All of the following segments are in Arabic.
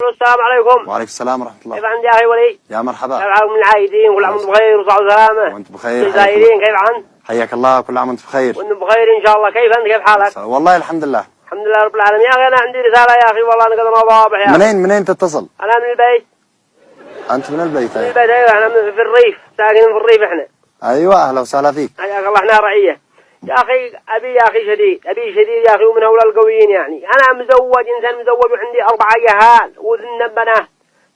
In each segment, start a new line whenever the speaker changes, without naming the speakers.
الو السلام عليكم.
وعليكم السلام ورحمة الله.
كيف عندي يا اخي ولي؟
يا مرحبا.
كيف حالكم من العايدين؟ كل عام وانتم بخير وصحة وسلامة.
وانت بخير.
الجزائريين كيف عن؟
حياك الله، كل عام وانت بخير.
وانتم بخير ان شاء الله. كيف انت؟ كيف حالك؟
والله الحمد لله.
الحمد لله رب العالمين. يا اخي انا عندي رسالة يا اخي والله انا قد واضح يا اخي.
منين تتصل؟
انا من البيت.
انت من البيت؟
من البيت ايوه، احنا في الريف، ساكنين في الريف احنا.
ايوه اهلا وسهلا فيك.
حياك الله. احنا رعية. يا اخي ابي يا اخي شديد، ابي شديد يا اخي، ومن هؤلاء القويين يعني. انا مزوج، انسان مزوج وعندي 4 يهال وذن بنات.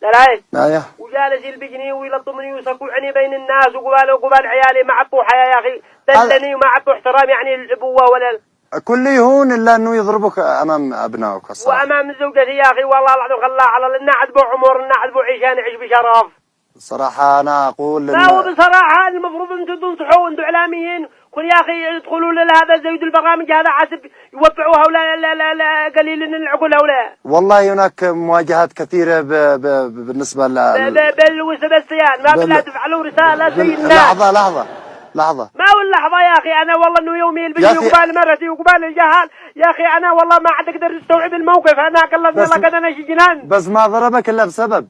دلعي؟
ايوه.
وجالس يلبجني ويلطمني ويصقعني بين الناس وقبال عيالي، ما عطوا حياة يا اخي، دلني وما عطوا احترام يعني الابوة ولا
كل يهون الا انه يضربك امام ابنائك الصراحة.
وامام زوجتي يا اخي والله العظيم خلاها على لنا عذبوا عمر، لنا عذبوا عيشان نعيش بشرف.
الصراحة انا اقول
ما هو بصراحة المفروض انتم تنصحوا، انتم اعلاميين كل يا اخي يدخلوا لهذا زيد البرامج هذا حسب يوفعوها ولا لا قليل العقول ولا.
والله هناك مواجهات كثيرة بالنسبة
بالسيان ما بالله تفعلوا رسالة زي الناس.
لحظة
ما هو اللحظة يا أخي، أنا والله إنه يومي يلبسني وقبال مرتي وقبال الجهال يا أخي، أنا والله ما عاد أقدر أستوعب الموقف. أنا كلفني الله قد أنا شي جنان.
بس ما ضربك إلا بسبب.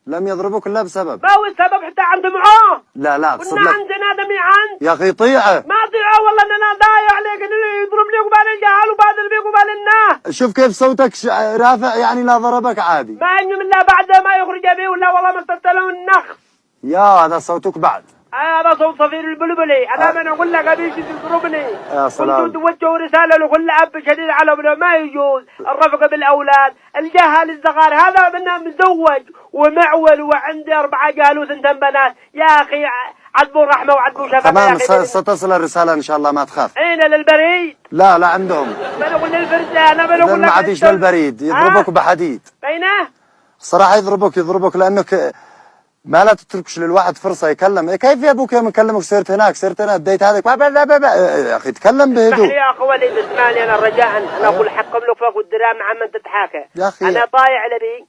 لم يضربك إلا بسبب.
ما هو السبب حتى عند معاه.
لا
كنا عندنا دمي عند.
يا أخي طيعه.
ما طيعه والله أنا ضايع عليك، يضربني قبال الجهال وبعد البيق وقبال الناس.
شوف كيف صوتك رافع، يعني لا ضربك عادي.
ما أنجم إلا بعد ما يخرج أبي ولا والله ما استطعت له النخ.
يا هذا صوتك بعد.
هذا صوت صفير البلبلي. أنا من أقول لك أبيك تضربني.
يا سلام.
كنتوا توجهوا رسالة لكل أب شديد على ابنه، ما يجوز الرفقة بالأولاد، الجهل الصغار. هذا منا مزوج ومعول وعندي 4 جهل و2 بنات يا أخي، عذبوا الرحمة وعذبوا شفقة.
تمام ستصل الرسالة إن شاء الله ما تخاف.
أين للبريد؟
لا عندهم.
ما نقول للفرزة، أنا ما نقول لك.
ما عادش للبريد، يضربك بحديد.
بينه؟
الصراحة يضربك لأنك ما لا تتركش للواحد فرصة يكلم. كيف يا ابوك يوم نكلمك صرت هناك اديت هذاك يا اخي تكلم بهدوء.
اسمح لي يا اخي وليد، اسمعني انا رجاء، انا اقول حكم لك فوق الدرام عم تتحاكى
يا اخي.
انا طايع لبي.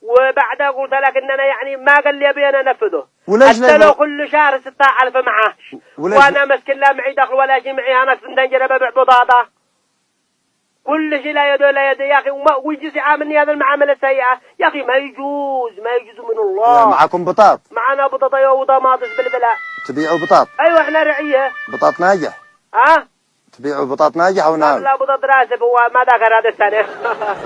وبعدها قلت لك ان انا يعني ما قال لي ابي انا انفذه. حتى لو كل شهر 6000 معاش وانا مسكين لا معي دخل ولا شيء، معي انا 2 جرابه ببيع بطاطا. كل شيء لا يد ولا يد يا اخي، ويجي يعاملني هذا المعامله السيئه يا اخي. ما يجوز من الله.
معكم بطاط؟
معنا بطاطا وطماطس بالبلاء.
تبيعوا بطاط؟
ايوه احنا رعيه.
بطاط ناجح؟ تبيعوا بطاط ناجح او ناجح؟
لا بطاط راسب، هو ما ذكر هذا السنه.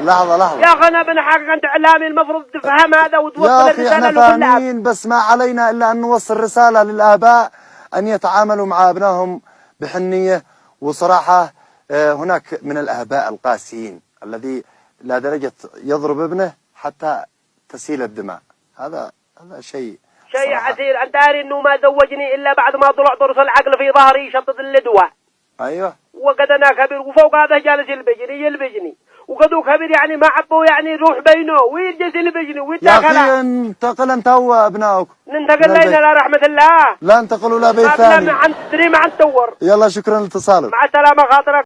لحظه
يا اخي انا بنحقق، انت اعلامي المفروض تفهم هذا وتوصل الرساله
لكل احنا فاهمين، بس ما علينا الا ان نوصل رساله للاباء ان يتعاملوا مع ابنائهم بحنيه. وصراحه هناك من الآباء القاسيين الذي لا درجة يضرب ابنه حتى تسيل الدماء. هذا شيء
عسير. أنت عارف إنه ما زوجني إلا بعد ما طلع ضرس العقل في ظهري شطط اللدوة.
أيوه.
وقد أنا كبير وفوق هذا جالس يلبجني وقدو كبير يعني ما عبوا يعني روح بينه ويجلس يلبجني ويتاكل.
يا أخي انتقل أنت وأبنائك.
ننتقل لنا لا رحمة الله.
لا انتقلوا لا بيت ثاني.
ما عن تدري ما عن تور.
يلا شكرا لاتصالك.
مع السلامة خاطرك.